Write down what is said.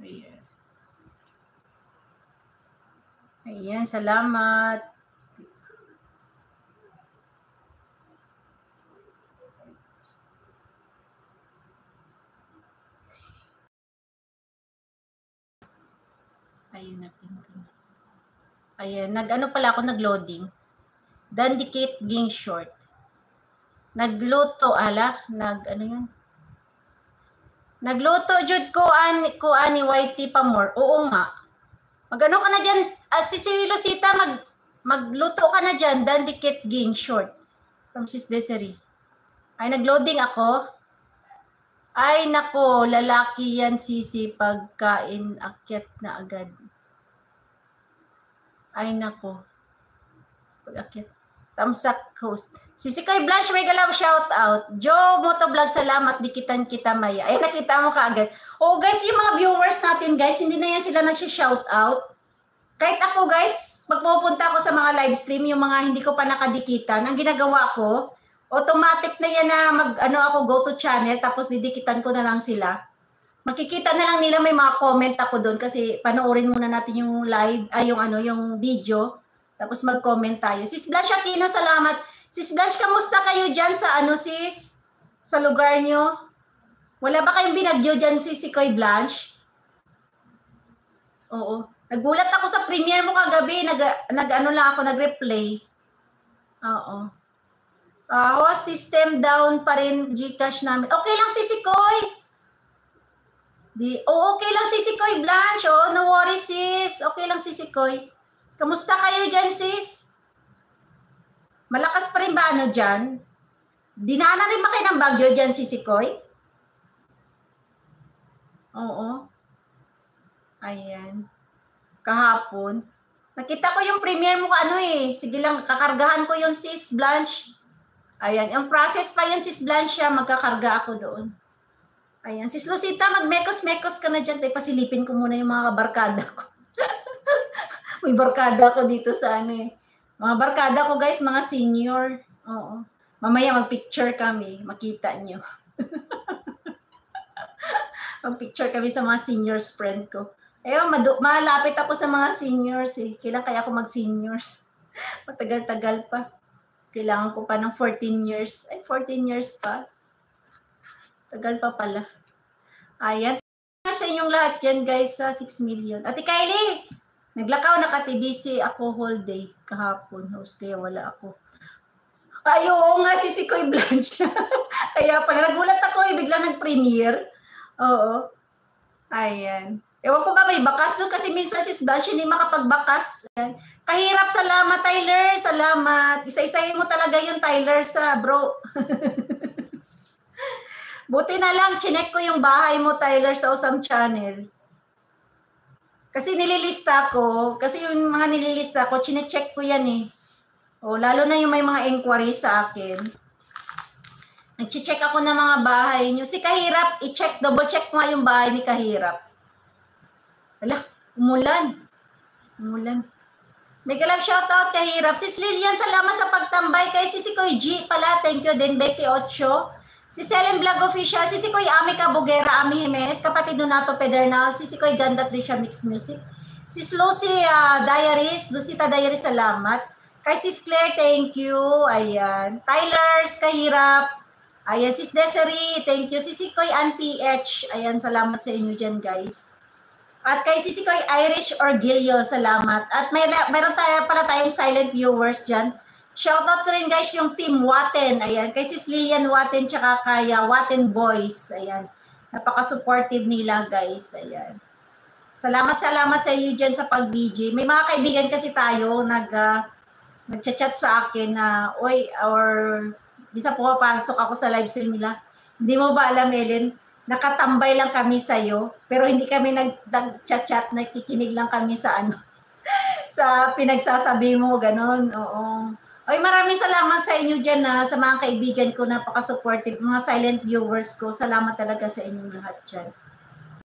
Ayan. Ayan, salamat. Ayun natin. Ayan, nag-ano pala ako, nag-loading. Dandikit ging short. Nagluto, ano yun? Nagluto jud ko ani YT pa more. Oo nga. Magano ka na diyan, si Lucita, magluto ka na diyan, dandikit ging short. From Sis Desiree. Ay, nag-loading ako. Ay, nako, lalaki yan, Sisi, pagkain, akyat na agad. Ay, nako. Pag-akyat. Thumbs up, host. Sisi Koy Blanche, may galaw shout out. Joe Motovlog, salamat, dikitan kita maya. Ay, nakita mo kaagad. Oh, guys, yung mga viewers natin, guys, hindi na yan sila nagsha-shout out. Kahit ako, guys, magpupunta ako sa mga live stream, yung mga hindi ko pa nakadikitan, ang ginagawa ko, automatic na yan na ako, go to channel, tapos didikitan ko na lang sila. Makikita na lang nila may mga comment ako doon kasi panoorin muna natin yung live, yung video. Tapos mag-comment tayo. Sis Blanche Aquino, salamat. Sis Blanche, kamusta kayo dyan sa sis? Sa lugar nyo? Wala ba kayong binagyo dyan, si Koy Blanche? Oo. Nagulat ako sa premiere mo kagabi. Nag-replay. Oo. System down pa rin GCash namin. Okay lang, si Koy. Okay lang, si Koy Blanche. No worries, sis. Okay lang, si Koy. Kamusta kayo dyan, sis? Malakas pa rin ba dyan? Dinaanan rin ba kayo ng bagyo dyan, si Koy? Oo. Ayan. Kahapon. Nakita ko yung premiere mo Sige lang, kakargahan ko yung sis Blanche. Ayan. Yung process pa yun, sis Blanche, magkakarga ako doon. Ayan. Sis Lucita, mag-mekos-mekos ka na dyan. Pasilipin ko muna yung mga barkada ko. May barkada ko dito sa Mga barkada ko, guys, mga senior. Oo. Mamaya mag-picture kami. Makita nyo. Mag-picture kami sa mga seniors friend ko. Malapit ako sa mga seniors eh. Kailan kaya ako mag-seniors? Matagal-tagal pa. Kailangan ko pa ng 14 years. Ay, 14 years pa. Tagal pa pala. Ayan. Sa inyong lahat yan, guys, sa 6 million. Ate Kylie! Naglakaw, naka-TBC ako whole day kahapon, host, kaya wala ako. Ay, oo nga, si Koy Blanche. Kaya pala, nagulat ako, biglang nag-premiere. Oo. Ayan. Ewan ko ba may bakas doon kasi minsan sis Blanche hindi makapagbakas. Ayan. Kahirap, salamat Tyler, salamat. Isa-isahin mo talaga yung Tyler sa bro. Buti na lang, chinek ko yung bahay mo Tyler sa Awesome Channel. Kasi nililista ko, kasi yung mga nililista ko, chinecheck ko yan eh. Lalo na yung may mga inquiry sa akin. Nag-check ako ng mga bahay nyo. Si Kahirap, i-check, double check mo yung bahay ni Kahirap. Wala, umulan. May galap shoutout Kahirap. Sis Lilian, salamat sa pagtambay. Kay si Koy G pala, thank you din, 28. Si Selen Vlog Official, si Koy Ami Cabugera, Ami Jimenez, kapatid Donato Pedernal, si Koy Ganda Trisha Mix Music, si Lucy Diaries, Lucita Diaries, salamat. Kay Sis Claire, thank you. Ayan. Tylers, Kahirap. Ayan, Sis Desiree, thank you. Si Koy Ann PH, ayan, salamat sa inyo dyan, guys. At kay si Koy Irish Orgilio, salamat. At meron pala tayong silent viewers dyan. Shoutout ko rin, guys, yung team Waten. Ayan, kay Sis Lilian Waten tsaka kaya Waten Boys. Ayan, napaka-supportive nila, guys. Ayan. Salamat sa inyo dyan sa pag-BG. May mga kaibigan kasi tayo nag-chat sa akin na, bisa pumapasok ako sa live stream nila. Hindi mo ba alam, Ellen? Nakatambay lang kami sa'yo, pero hindi kami nag-chat, nakikinig lang kami sa sa pinagsasabi mo, ganon. Oo. Maraming salamat sa inyo dyan sa mga kaibigan ko, napaka-supportive, mga silent viewers ko. Salamat talaga sa inyong lahat dyan.